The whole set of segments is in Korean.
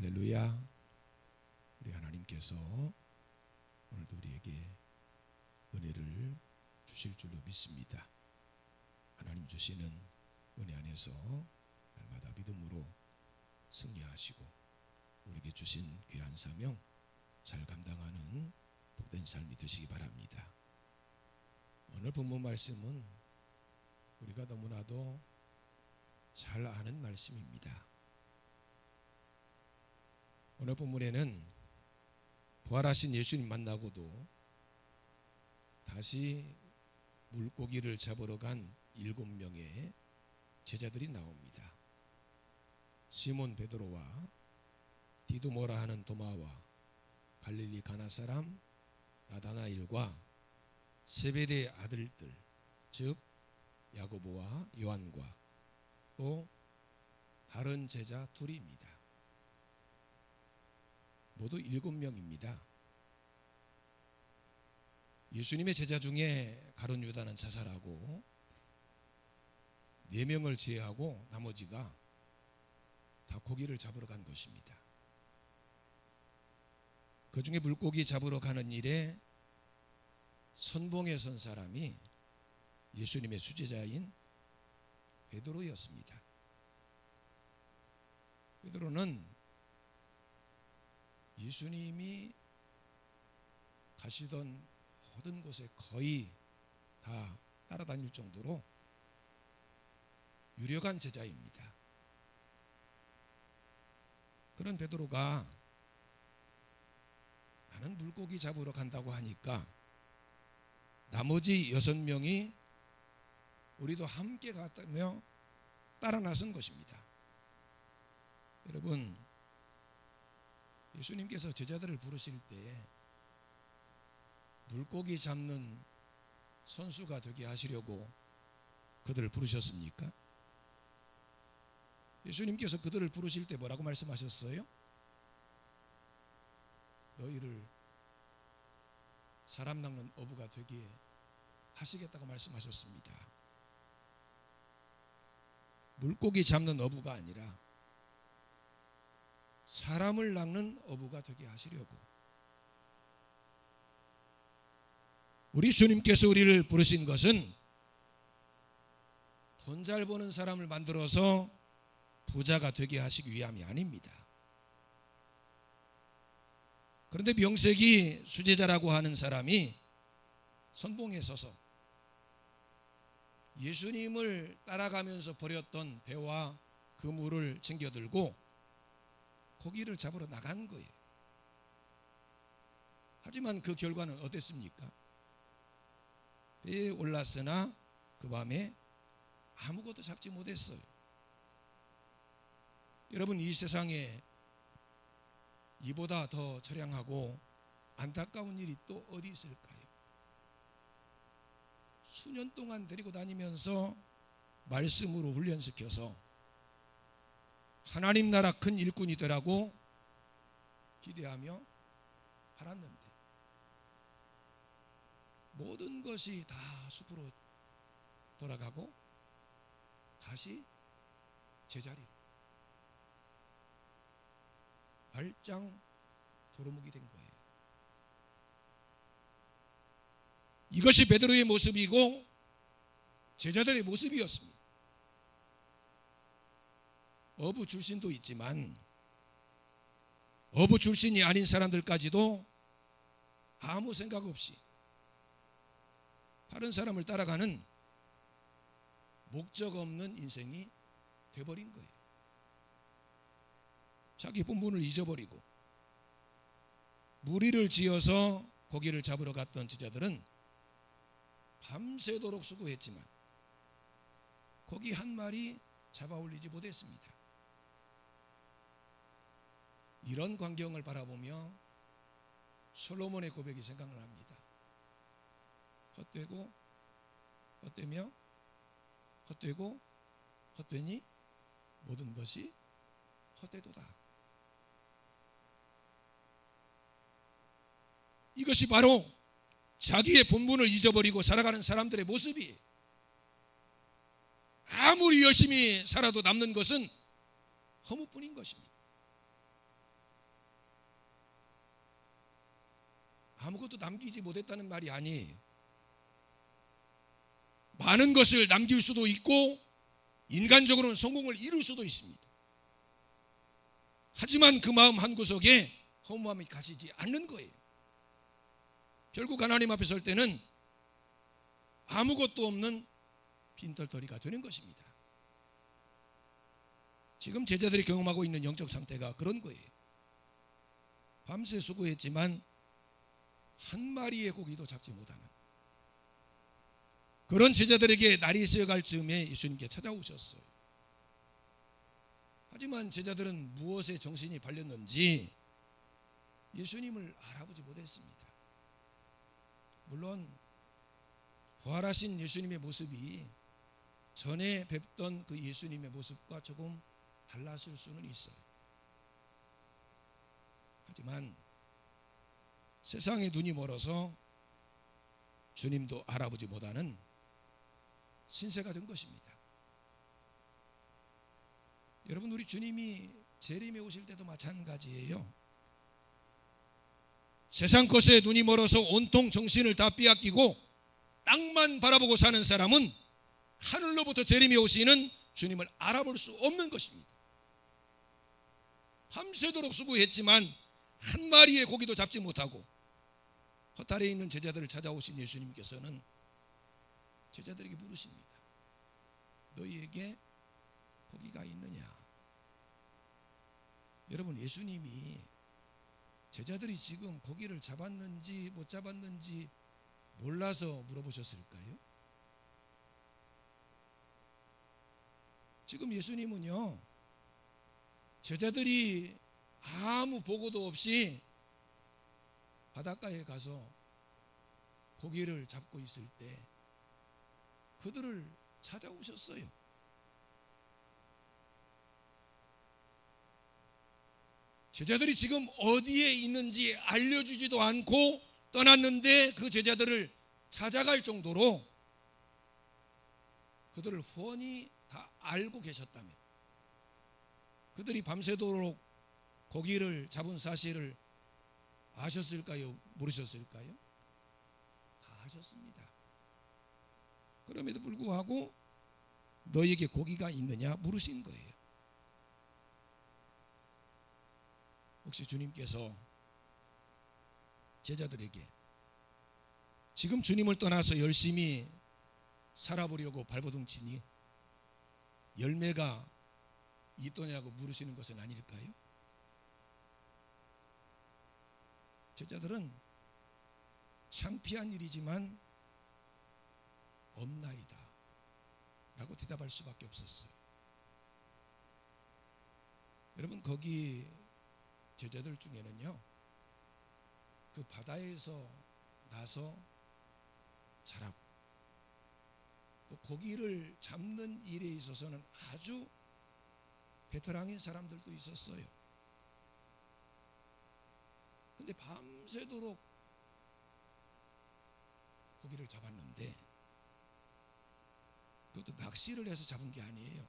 할렐루야. 우리 하나님께서 오늘도 우리에게 은혜를 주실 줄로 믿습니다. 하나님 주시는 은혜 안에서 날마다 믿음으로 승리하시고 우리에게 주신 귀한 사명 잘 감당하는 복된 삶이 되시기 바랍니다. 오늘 본문 말씀은 우리가 너무나도 잘 아는 말씀입니다. 오늘 본문에는 부활하신 예수님 만나고도 다시 물고기를 잡으러 간 7명의 제자들이 나옵니다. 시몬 베드로와 디두모라 하는 도마와 갈릴리 가나 사람 나다나엘과 세베대의 아들들, 즉 야고보와 요한과 또 다른 제자 둘입니다. 모두 7명입니다. 예수님의 제자 중에 가룟 유다는 자살하고 4명을 제외하고 나머지가 다 고기를 잡으러 간 것입니다. 그 중에 물고기 잡으러 가는 일에 선봉에 선 사람이 예수님의 수제자인 베드로였습니다. 베드로는 예수님이 가시던 모든 곳에 거의 다 따라다닐 정도로 유력한 제자입니다. 그런 베드로가 나는 물고기 잡으러 간다고 하니까 나머지 6명이 우리도 함께 갔다며 따라 나선 것입니다. 여러분, 예수님께서 제자들을 부르실 때에 물고기 잡는 선수가 되게 하시려고 그들을 부르셨습니까? 예수님께서 그들을 부르실 때 뭐라고 말씀하셨어요? 너희를 사람 낚는 어부가 되게 하시겠다고 말씀하셨습니다. 물고기 잡는 어부가 아니라 사람을 낚는 어부가 되게 하시려고. 우리 주님께서 우리를 부르신 것은 돈 잘 버는 사람을 만들어서 부자가 되게 하시기 위함이 아닙니다. 그런데 명색이 수제자라고 하는 사람이 선봉에 서서 예수님을 따라가면서 버렸던 배와 그물을 챙겨들고 고기를 잡으러 나간 거예요. 하지만 그 결과는 어땠습니까? 배에 올랐으나 그 밤에 아무것도 잡지 못했어요. 여러분, 이 세상에 이보다 더 처량하고 안타까운 일이 또 어디 있을까요? 수년 동안 데리고 다니면서 말씀으로 훈련시켜서 하나님 나라 큰 일꾼이 되라고 기대하며 팔았는데 모든 것이 다 숲으로 돌아가고 다시 제자리로 발장 도루묵이 된 거예요. 이것이 베드로의 모습이고 제자들의 모습이었습니다. 어부 출신도 있지만 어부 출신이 아닌 사람들까지도 아무 생각 없이 다른 사람을 따라가는 목적 없는 인생이 돼버린 거예요. 자기 본분을 잊어버리고 무리를 지어서 고기를 잡으러 갔던 제자들은 밤새도록 수고했지만 고기 한 마리 잡아 올리지 못했습니다. 이런 광경을 바라보며 솔로몬의 고백이 생각을 합니다. 헛되고 헛되며 헛되고 헛되니 모든 것이 헛되도다. 이것이 바로 자기의 본분을 잊어버리고 살아가는 사람들의 모습이에요. 아무리 열심히 살아도 남는 것은 허무뿐인 것입니다. 아무것도 남기지 못했다는 말이 아니에요. 많은 것을 남길 수도 있고 인간적으로는 성공을 이룰 수도 있습니다. 하지만 그 마음 한구석에 허무함이 가시지 않는 거예요. 결국 하나님 앞에 설 때는 아무것도 없는 빈털터리가 되는 것입니다. 지금 제자들이 경험하고 있는 영적 상태가 그런 거예요. 밤새 수고했지만 한 마리의 고기도 잡지 못하는 그런 제자들에게 날이 새어갈 즈음에 예수님께 찾아오셨어요. 하지만 제자들은 무엇에 정신이 팔렸는지 예수님을 알아보지 못했습니다. 물론 부활하신 예수님의 모습이 전에 뵙던 그 예수님의 모습과 조금 달랐을 수는 있어요. 하지만 세상의 눈이 멀어서 주님도 알아보지 못하는 신세가 된 것입니다. 여러분, 우리 주님이 재림에 오실 때도 마찬가지예요. 세상 것에 눈이 멀어서 온통 정신을 다 빼앗기고 땅만 바라보고 사는 사람은 하늘로부터 재림이 오시는 주님을 알아볼 수 없는 것입니다. 밤새도록 수고했지만 한 마리의 고기도 잡지 못하고 허탈에 있는 제자들을 찾아오신 예수님께서는 제자들에게 물으십니다. 너희에게 고기가 있느냐? 여러분, 예수님이 제자들이 지금 고기를 잡았는지 못 잡았는지 몰라서 물어보셨을까요? 지금 예수님은요, 제자들이 아무 보고도 없이 바닷가에 가서 고기를 잡고 있을 때 그들을 찾아오셨어요. 제자들이 지금 어디에 있는지 알려주지도 않고 떠났는데 그 제자들을 찾아갈 정도로 그들을 훤히 다 알고 계셨다면 그들이 밤새도록 고기를 잡은 사실을 아셨을까요? 모르셨을까요? 다 아셨습니다. 그럼에도 불구하고 너희에게 고기가 있느냐 물으신 거예요. 혹시 주님께서 제자들에게 지금 주님을 떠나서 열심히 살아보려고 발버둥 치니 열매가 있더냐고 물으시는 것은 아닐까요? 제자들은 창피한 일이지만 없나이다 라고 대답할 수밖에 없었어요. 여러분, 거기 제자들 중에는요, 그 바다에서 나서 자라고 또 고기를 잡는 일에 있어서는 아주 베테랑인 사람들도 있었어요. 근데 밤새도록 고기를 잡았는데 그것도 낚시를 해서 잡은 게 아니에요.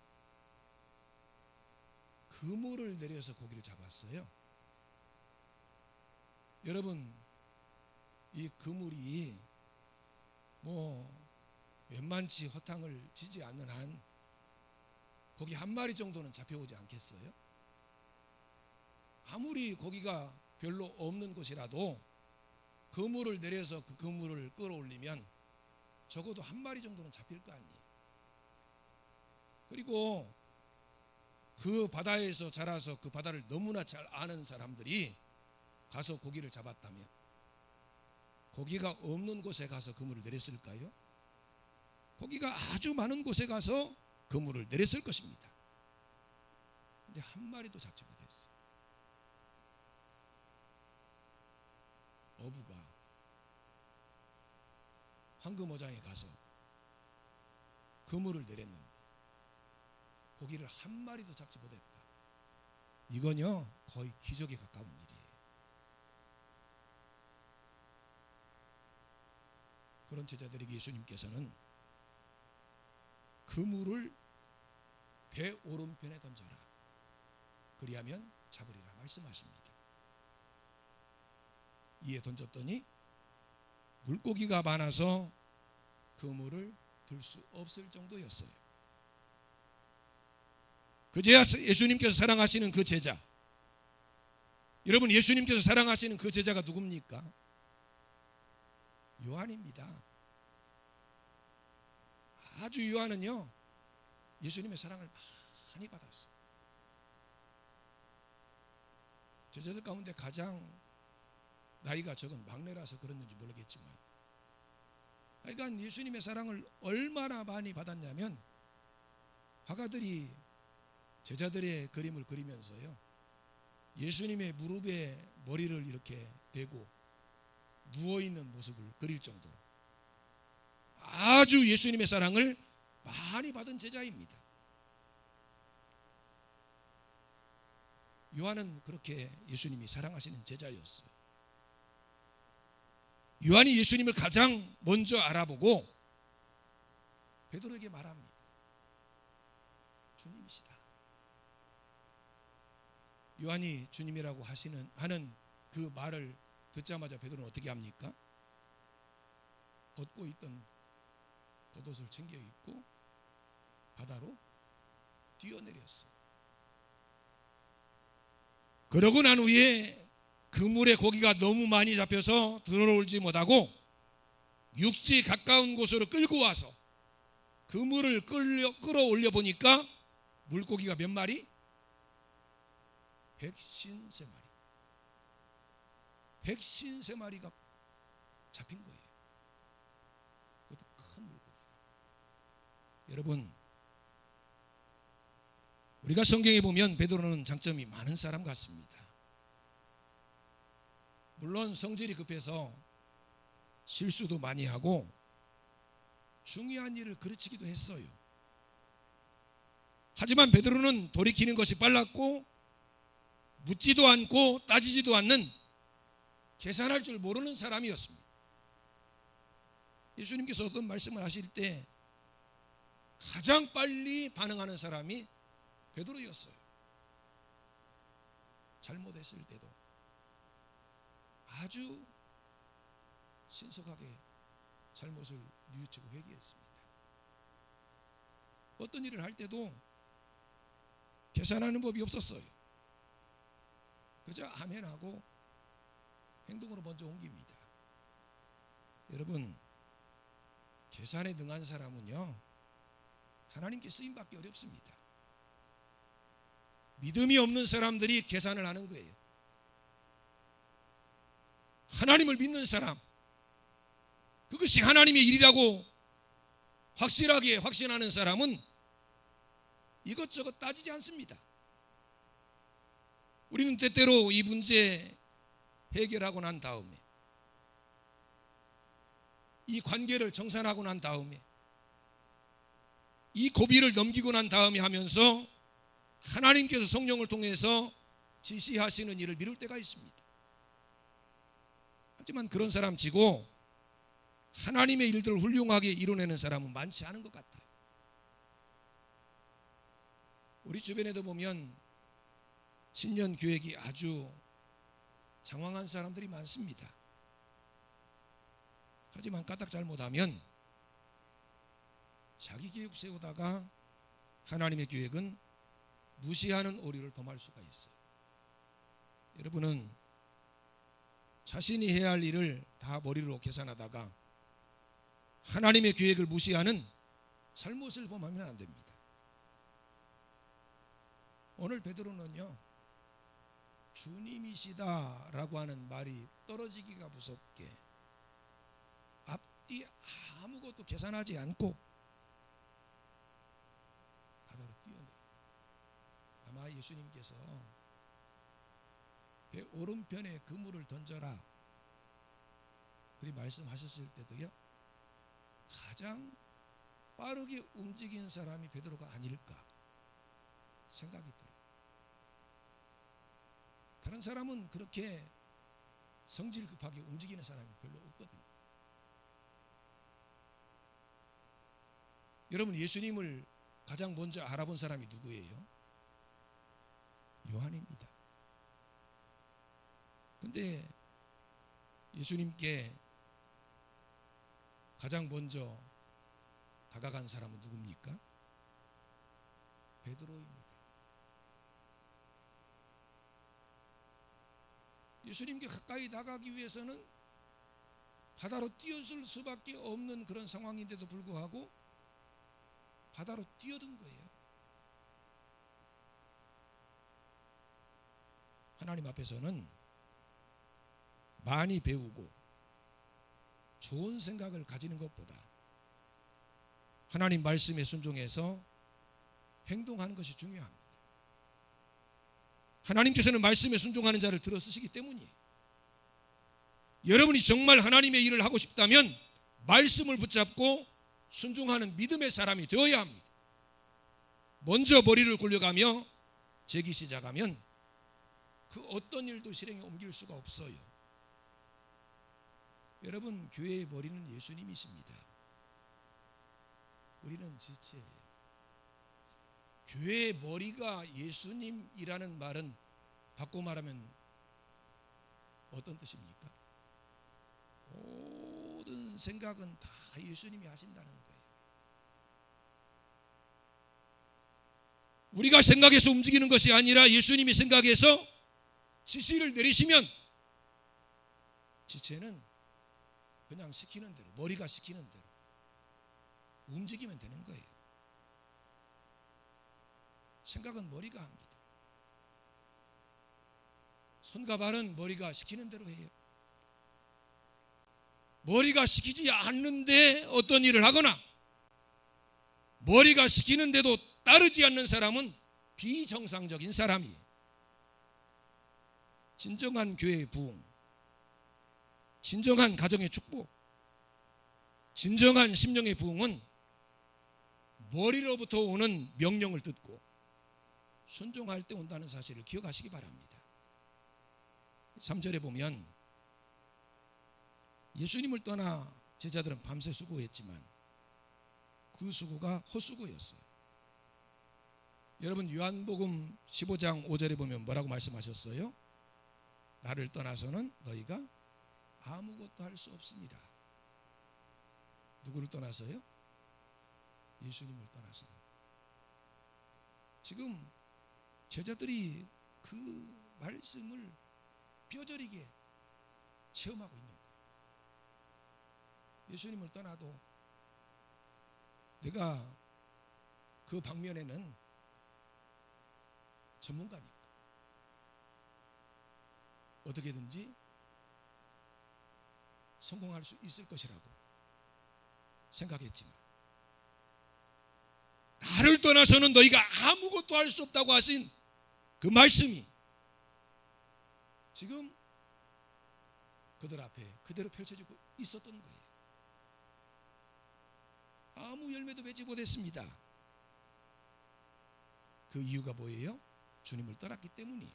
그물을 내려서 고기를 잡았어요. 여러분, 이 그물이 웬만치 허탕을 치지 않는 한 고기 한 마리 정도는 잡혀오지 않겠어요? 아무리 고기가 별로 없는 곳이라도 그물을 내려서 그 그물을 끌어올리면 적어도 한 마리 정도는 잡힐 거 아니에요. 그리고 그 바다에서 자라서 그 바다를 너무나 잘 아는 사람들이 가서 고기를 잡았다면 고기가 없는 곳에 가서 그물을 내렸을까요? 고기가 아주 많은 곳에 가서 그물을 내렸을 것입니다. 근데 한 마리도 잡지 못했어요. 어부가 황금어장에 가서 그물을 내렸는데 고기를 한 마리도 잡지 못했다. 이건요, 거의 기적에 가까운 일이에요. 그런 제자들에게 예수님께서는 그물을 배 오른편에 던져라. 그리하면 잡으리라 말씀하십니다. 이에 던졌더니 물고기가 많아서 그물을 들 수 없을 정도였어요. 그제야 예수님께서 사랑하시는 그 제자, 여러분, 예수님께서 사랑하시는 그 제자가 누굽니까? 요한입니다. 아주 요한은요, 예수님의 사랑을 많이 받았어요. 제자들 가운데 가장 나이가 적은 막내라서 그랬는지 모르겠지만, 그러니까 예수님의 사랑을 얼마나 많이 받았냐면, 화가들이 제자들의 그림을 그리면서요, 예수님의 무릎에 머리를 이렇게 대고 누워있는 모습을 그릴 정도로 아주 예수님의 사랑을 많이 받은 제자입니다. 요한은 그렇게 예수님이 사랑하시는 제자였어요. 요한이 예수님을 가장 먼저 알아보고 베드로에게 말합니다. 주님이시다. 요한이 주님이라고 하는 그 말을 듣자마자 베드로는 어떻게 합니까? 벗고 있던 겉옷을 챙겨 입고 바다로 뛰어내렸어요. 그러고 난 후에 그물에 고기가 너무 많이 잡혀서 들어올지 못하고 육지 가까운 곳으로 끌고 와서 그물을 끌어올려 보니까 물고기가 몇 마리? 153마리. 153마리가 잡힌 거예요. 그것도 큰 물고기가. 여러분, 우리가 성경에 보면 베드로는 장점이 많은 사람 같습니다. 물론 성질이 급해서 실수도 많이 하고 중요한 일을 그르치기도 했어요. 하지만 베드로는 돌이키는 것이 빨랐고 묻지도 않고 따지지도 않는 계산할 줄 모르는 사람이었습니다. 예수님께서 어떤 말씀을 하실 때 가장 빨리 반응하는 사람이 베드로였어요. 잘못했을 때도 아주 신속하게 잘못을 뉘우치고 회개했습니다. 어떤 일을 할 때도 계산하는 법이 없었어요. 그저 아멘하고 행동으로 먼저 옮깁니다. 여러분, 계산에 능한 사람은요, 하나님께 쓰임받기 어렵습니다. 믿음이 없는 사람들이 계산을 하는 거예요. 하나님을 믿는 사람, 그것이 하나님의 일이라고 확실하게 확신하는 사람은 이것저것 따지지 않습니다. 우리는 때때로 이 문제 해결하고 난 다음에, 이 관계를 정산하고 난 다음에, 이 고비를 넘기고 난 다음에 하면서 하나님께서 성령을 통해서 지시하시는 일을 미룰 때가 있습니다. 하지만 그런 사람 치고 하나님의 일들을 훌륭하게 이뤄내는 사람은 많지 않은 것 같아요. 우리 주변에도 보면 신년 계획이 아주 장황한 사람들이 많습니다. 하지만 까딱 잘못하면 자기 계획 세우다가 하나님의 계획은 무시하는 오류를 범할 수가 있어요. 여러분은 자신이 해야 할 일을 다 머리로 계산하다가 하나님의 계획을 무시하는 잘못을 범하면 안 됩니다. 오늘 베드로는요, 주님이시다라고 하는 말이 떨어지기가 무섭게 앞뒤 아무것도 계산하지 않고 바다로 뛰어내려. 아마 예수님께서 배 오른편에 그물을 던져라 그리 말씀하셨을 때도요, 가장 빠르게 움직인 사람이 베드로가 아닐까 생각이 들어요. 다른 사람은 그렇게 성질 급하게 움직이는 사람이 별로 없거든요. 여러분, 예수님을 가장 먼저 알아본 사람이 누구예요? 요한입니다. 근데 예수님께 가장 먼저 다가간 사람은 누굽니까? 베드로입니다. 예수님께 가까이 나가기 위해서는 바다로 뛰어들 수밖에 없는 그런 상황인데도 불구하고 바다로 뛰어든 거예요. 하나님 앞에서는 많이 배우고 좋은 생각을 가지는 것보다 하나님 말씀에 순종해서 행동하는 것이 중요합니다. 하나님께서는 말씀에 순종하는 자를 들어 쓰시기 때문이에요. 여러분이 정말 하나님의 일을 하고 싶다면 말씀을 붙잡고 순종하는 믿음의 사람이 되어야 합니다. 먼저 머리를 굴려가며 재기 시작하면 그 어떤 일도 실행에 옮길 수가 없어요. 여러분, 교회의 머리는 예수님이십니다. 우리는 지체예요. 교회의 머리가 예수님이라는 말은 바꿔 말하면 어떤 뜻입니까? 모든 생각은 다 예수님이 하신다는 거예요. 우리가 생각해서 움직이는 것이 아니라 예수님이 생각해서 지시를 내리시면 지체는 그냥 시키는 대로, 머리가 시키는 대로 움직이면 되는 거예요. 생각은 머리가 합니다. 손과 발은 머리가 시키는 대로 해요. 머리가 시키지 않는데 어떤 일을 하거나 머리가 시키는데도 따르지 않는 사람은 비정상적인 사람이에요. 진정한 교회의 부흥, 진정한 가정의 축복, 진정한 심령의 부흥은 머리로부터 오는 명령을 듣고 순종할 때 온다는 사실을 기억하시기 바랍니다. 3절에 보면 예수님을 떠나 제자들은 밤새 수고했지만 그 수고가 헛수고였어요. 여러분, 요한복음 15장 5절에 보면 뭐라고 말씀하셨어요? 나를 떠나서는 너희가 아무것도 할 수 없습니다. 누구를 떠나서요? 예수님을 떠나서는. 지금 제자들이 그 말씀을 뼈저리게 체험하고 있는 거예요. 예수님을 떠나도 내가 그 방면에는 전문가니까 어떻게든지 성공할 수 있을 것이라고 생각했지만 나를 떠나서는 너희가 아무것도 할 수 없다고 하신 그 말씀이 지금 그들 앞에 그대로 펼쳐지고 있었던 거예요. 아무 열매도 맺지 못했습니다. 그 이유가 뭐예요? 주님을 떠났기 때문이에요.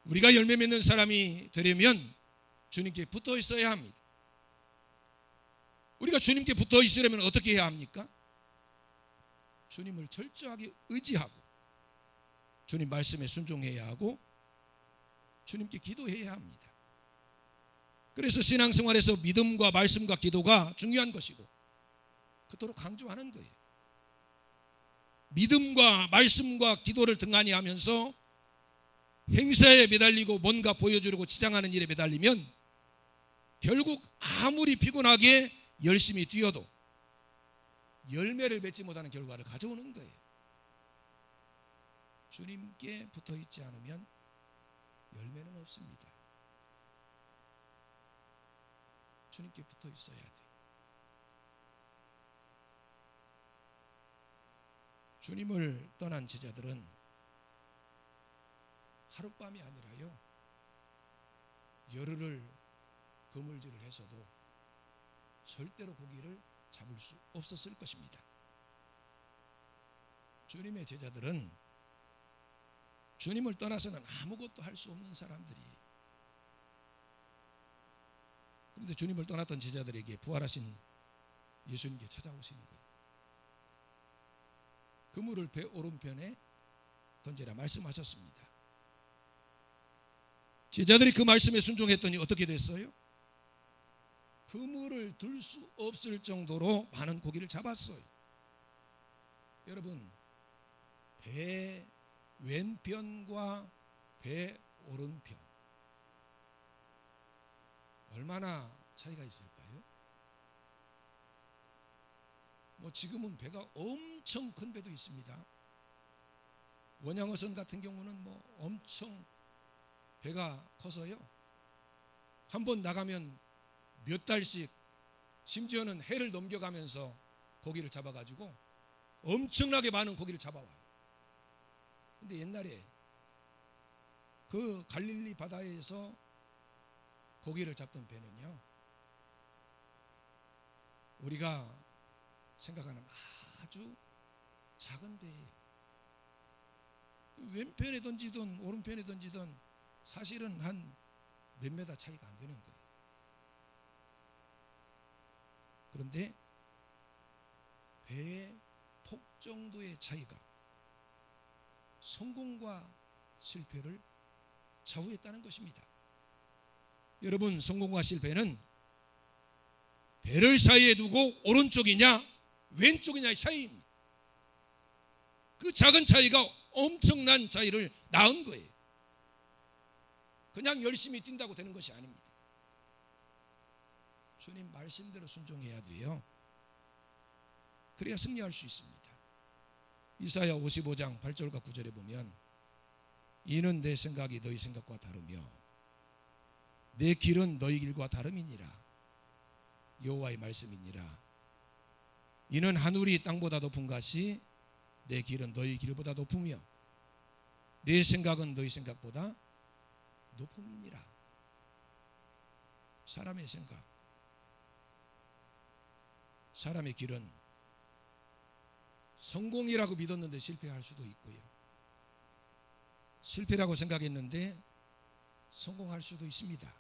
우리가 열매 맺는 사람이 되려면 주님께 붙어 있어야 합니다. 우리가 주님께 붙어 있으려면 어떻게 해야 합니까? 주님을 철저하게 의지하고 주님 말씀에 순종해야 하고 주님께 기도해야 합니다. 그래서 신앙생활에서 믿음과 말씀과 기도가 중요한 것이고 그토록 강조하는 거예요. 믿음과 말씀과 기도를 등한히 하면서 행사에 매달리고 뭔가 보여주려고 치장하는 일에 매달리면 결국 아무리 피곤하게 열심히 뛰어도 열매를 맺지 못하는 결과를 가져오는 거예요. 주님께 붙어 있지 않으면 열매는 없습니다. 주님께 붙어 있어야 돼요. 주님을 떠난 제자들은 하룻밤이 아니라요, 열흘을 그물질을 해서도 절대로 고기를 잡을 수 없었을 것입니다. 주님의 제자들은 주님을 떠나서는 아무것도 할 수 없는 사람들이에요. 그런데 주님을 떠났던 제자들에게 부활하신 예수님께 찾아오시는 거예요. 그물을 배 오른편에 던지라 말씀하셨습니다. 제자들이 그 말씀에 순종했더니 어떻게 됐어요? 그물을 들 수 없을 정도로 많은 고기를 잡았어요. 여러분, 배 왼편과 배 오른편 얼마나 차이가 있을까요? 뭐 지금은 배가 엄청 큰 배도 있습니다. 원양어선 같은 경우는 뭐 엄청 배가 커서요, 한번 나가면 몇 달씩, 심지어는 해를 넘겨가면서 고기를 잡아가지고 엄청나게 많은 고기를 잡아와요. 근데 옛날에 그 갈릴리 바다에서 고기를 잡던 배는요, 우리가 생각하는 아주 작은 배예요. 왼편에 던지든 오른편에 던지든 사실은 한 몇 메다 차이가 안 되는 거예요. 그런데 배의 폭 정도의 차이가 성공과 실패를 좌우했다는 것입니다. 여러분, 성공과 실패는 배를 사이에 두고 오른쪽이냐 왼쪽이냐의 차이입니다. 그 작은 차이가 엄청난 차이를 낳은 거예요. 그냥 열심히 뛴다고 되는 것이 아닙니다. 주님 말씀대로 순종해야 돼요. 그래야 승리할 수 있습니다. 이사야 55장 8절과 9절에 보면, 이는 내 생각이 너희 생각과 다르며 내 길은 너희 길과 다름이니라. 여호와의 말씀이니라. 이는 하늘이 땅보다 높은 것이 내 길은 너희 길보다 높으며 내 생각은 너희 생각보다 높음이니라. 사람의 생각, 사람의 길은 성공이라고 믿었는데 실패할 수도 있고요, 실패라고 생각했는데 성공할 수도 있습니다.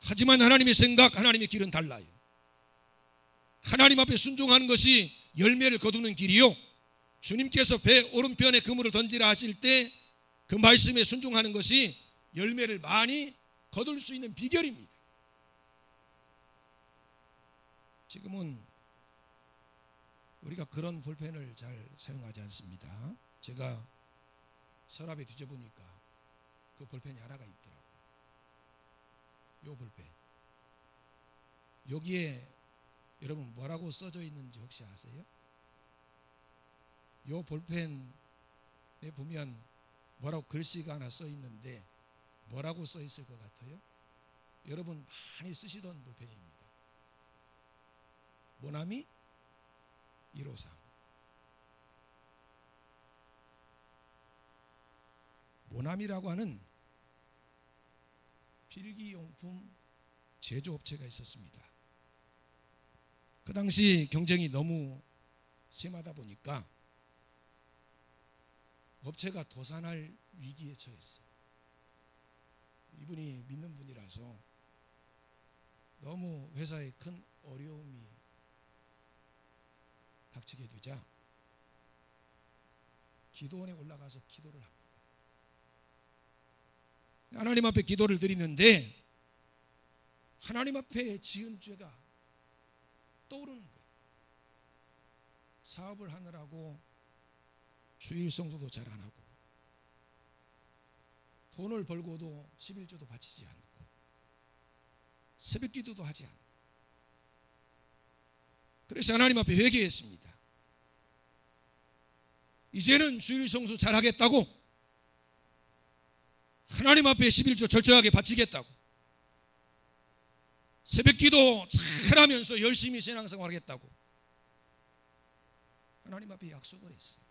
하지만 하나님의 생각, 하나님의 길은 달라요. 하나님 앞에 순종하는 것이 열매를 거두는 길이요, 주님께서 배 오른편에 그물을 던지라 하실 때 그 말씀에 순종하는 것이 열매를 많이 거둘 수 있는 비결입니다. 지금은 우리가 그런 볼펜을 잘 사용하지 않습니다. 제가 서랍에 뒤져보니까 그 볼펜이 하나가 있더라고요. 요 볼펜. 여기에 여러분 뭐라고 써져 있는지 혹시 아세요? 요 볼펜에 보면 뭐라고 글씨가 하나 써 있는데 뭐라고 써 있을 것 같아요? 여러분 많이 쓰시던 볼펜입니다. 모나미 153. 모나미라고 하는 필기용품 제조업체가 있었습니다. 그 당시 경쟁이 너무 심하다 보니까 업체가 도산할 위기에 처했어요. 이분이 믿는 분이라서 너무 회사에 큰 어려움이 닥치게 되자 기도원에 올라가서 기도를 합니다. 하나님 앞에 기도를 드리는데 하나님 앞에 지은 죄가 떠오르는 거예요. 사업을 하느라고 주일 성수도 잘 안 하고, 돈을 벌고도 11조도 바치지 않고, 새벽 기도도 하지 않고, 그래서 하나님 앞에 회개했습니다. 이제는 주일 성수 잘 하겠다고, 하나님 앞에 11조 철저하게 바치겠다고, 새벽 기도 잘하면서 열심히 신앙생활 하겠다고 하나님 앞에 약속을 했어요.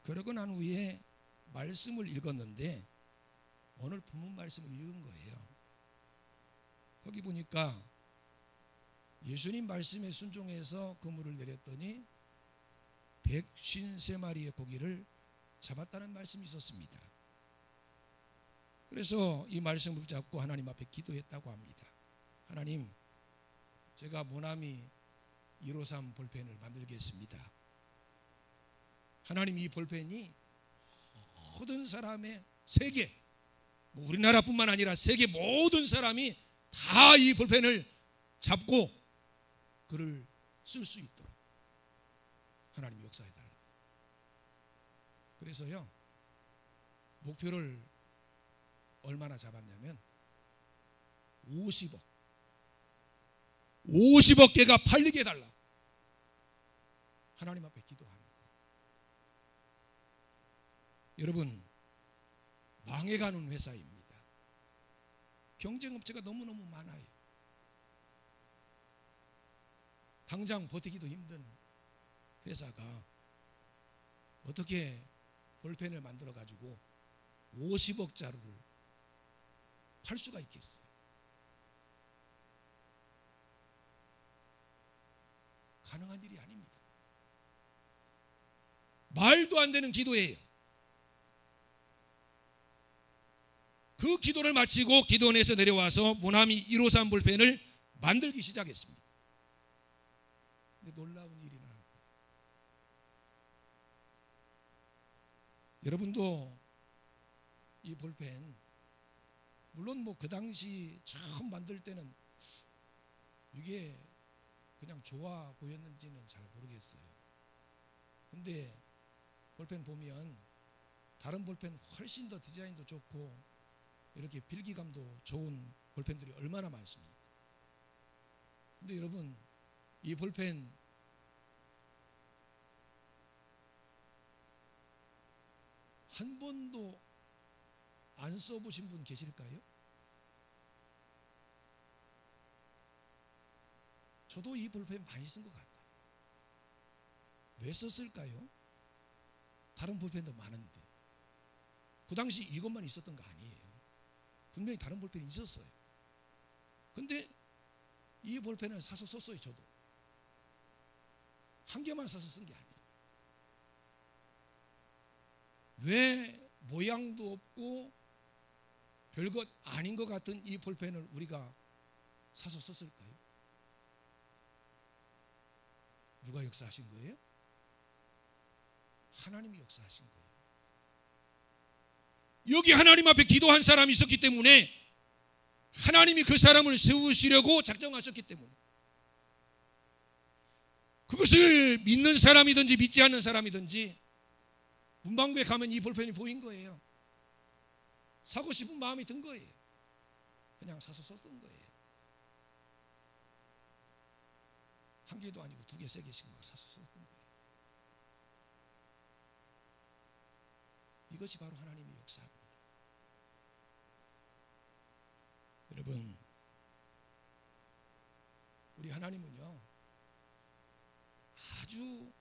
그러고 난 후에 말씀을 읽었는데 오늘 본문 말씀을 읽은 거예요. 거기 보니까 예수님 말씀에 순종해서 그물을 내렸더니 153마리의 고기를 잡았다는 말씀이 있었습니다. 그래서 이 말씀을 붙잡고 하나님 앞에 기도했다고 합니다. 하나님, 제가 모나미 153 볼펜을 만들겠습니다. 하나님, 이 볼펜이 모든 사람의 세계, 우리나라뿐만 아니라 세계 모든 사람이 다 이 볼펜을 잡고 글을 쓸 수 있도록 하나님이 역사해 달라. 그래서요, 목표를 얼마나 잡았냐면 50억 개가 팔리게 해달라. 하나님 앞에 기도하는 거예요. 여러분, 망해가는 회사입니다. 경쟁업체가 너무너무 많아요. 당장 버티기도 힘든 회사가 어떻게 볼펜을 만들어 가지고 50억짜리를 팔 수가 있겠어요? 가능한 일이 아닙니다. 말도 안 되는 기도예요. 그 기도를 마치고 기도원에서 내려와서 모나미 153 볼펜을 만들기 시작했습니다. 근데 놀라운 일이 나는 거예요. 여러분도 이 볼펜, 물론 뭐 그 당시 처음 만들 때는 이게 그냥 좋아 보였는지는 잘 모르겠어요. 근데 볼펜 보면 다른 볼펜 훨씬 더 디자인도 좋고 이렇게 필기감도 좋은 볼펜들이 얼마나 많습니까? 근데 여러분, 이 볼펜 한 번도 안 써보신 분 계실까요? 저도 이 볼펜 많이 쓴 것 같아요. 왜 썼을까요? 다른 볼펜도 많은데. 그 당시 이것만 있었던 거 아니에요. 분명히 다른 볼펜이 있었어요. 근데 이 볼펜을 사서 썼어요. 저도 한 개만 사서 쓴 게 아니에요. 왜 모양도 없고 별것 아닌 것 같은 이 볼펜을 우리가 사서 썼을까요? 누가 역사하신 거예요? 하나님이 역사하신 거예요. 여기 하나님 앞에 기도한 사람이 있었기 때문에 하나님이 그 사람을 세우시려고 작정하셨기 때문에, 그것을 믿는 사람이든지 믿지 않는 사람이든지 문방구에 가면 이 볼펜이 보인 거예요. 사고 싶은 마음이 든 거예요. 그냥 사서 썼던 거예요. 한 개도 아니고 두 개, 세 개씩 막 사서 썼던 거예요. 이것이 바로 하나님의 역사입니다. 여러분, 우리 하나님은요, 아주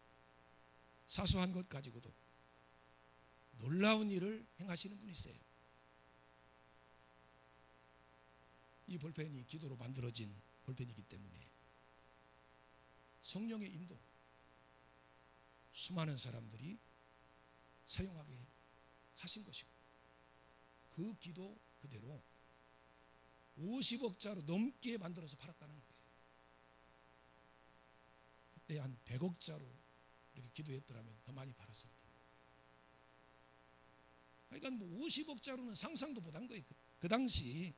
사소한 것 가지고도 놀라운 일을 행하시는 분이세요. 이 볼펜이 기도로 만들어진 볼펜이기 때문에 성령의 인도로 수많은 사람들이 사용하게 하신 것이고, 그 기도 그대로 50억자로 넘게 만들어서 팔았다는 거예요. 그때 한 100억자로 이렇게 기도했더라면 더 많이 팔았을 텐데. 그러니까 뭐 50억자로는 상상도 못한 거예요. 그 당시.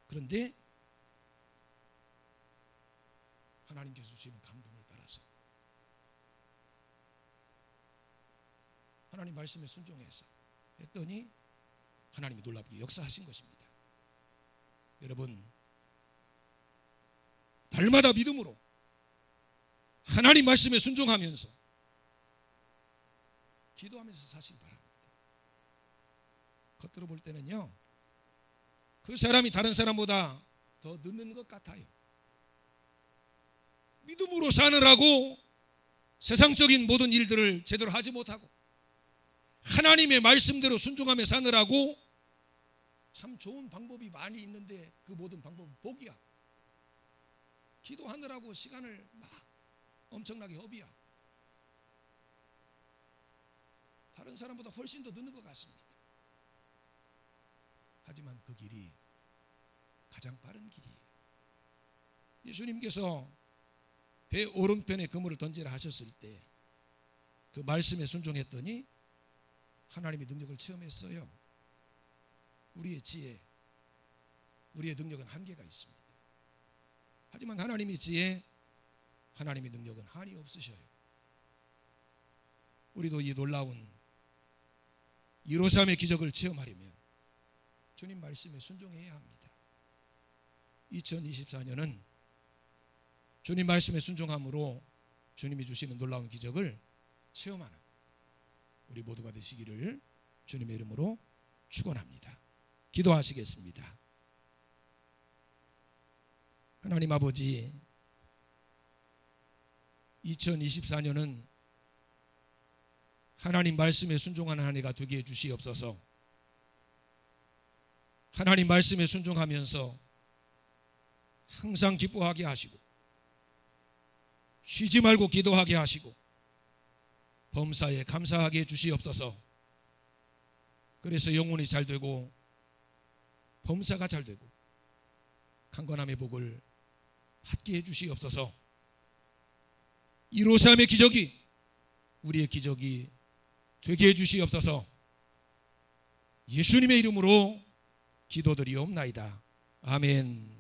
그런데 하나님께서 주시는 감동을 따라서 하나님 말씀에 순종해서 했더니 하나님이 놀랍게 역사하신 것입니다. 여러분, 날마다 믿음으로 하나님 말씀에 순종하면서 기도하면서 사시기 바랍니다. 겉으로 볼 때는요, 그 사람이 다른 사람보다 더 늦는 것 같아요. 믿음으로 사느라고 세상적인 모든 일들을 제대로 하지 못하고 하나님의 말씀대로 순종하며 사느라고 참 좋은 방법이 많이 있는데 그 모든 방법은 복이야. 기도하느라고 시간을 막 엄청나게 허비야. 다른 사람보다 훨씬 더 늦는 것 같습니다. 하지만 그 길이 가장 빠른 길이에요. 예수님께서 배 오른편에 그물을 던지라 하셨을 때 그 말씀에 순종했더니 하나님의 능력을 체험했어요. 우리의 지혜, 우리의 능력은 한계가 있습니다. 하지만 하나님의 지혜, 하나님의 능력은 한이 없으셔요. 우리도 이 놀라운 예루살렘의 기적을 체험하려면 주님 말씀에 순종해야 합니다. 2024년은 주님 말씀에 순종함으로 주님이 주시는 놀라운 기적을 체험하는 우리 모두가 되시기를 주님의 이름으로 축원합니다. 기도하시겠습니다. 하나님 아버지, 2024년은 하나님 말씀에 순종하는 한 해가 되게 해주시옵소서. 하나님 말씀에 순종하면서 항상 기뻐하게 하시고 쉬지 말고 기도하게 하시고 범사에 감사하게 해주시옵소서. 그래서 영혼이 잘 되고 범사가 잘 되고 강건함의 복을 받게 해주시옵소서. 예루살렘의 기적이 우리의 기적이 되게 해주시옵소서. 예수님의 이름으로 기도드리옵나이다. 아멘.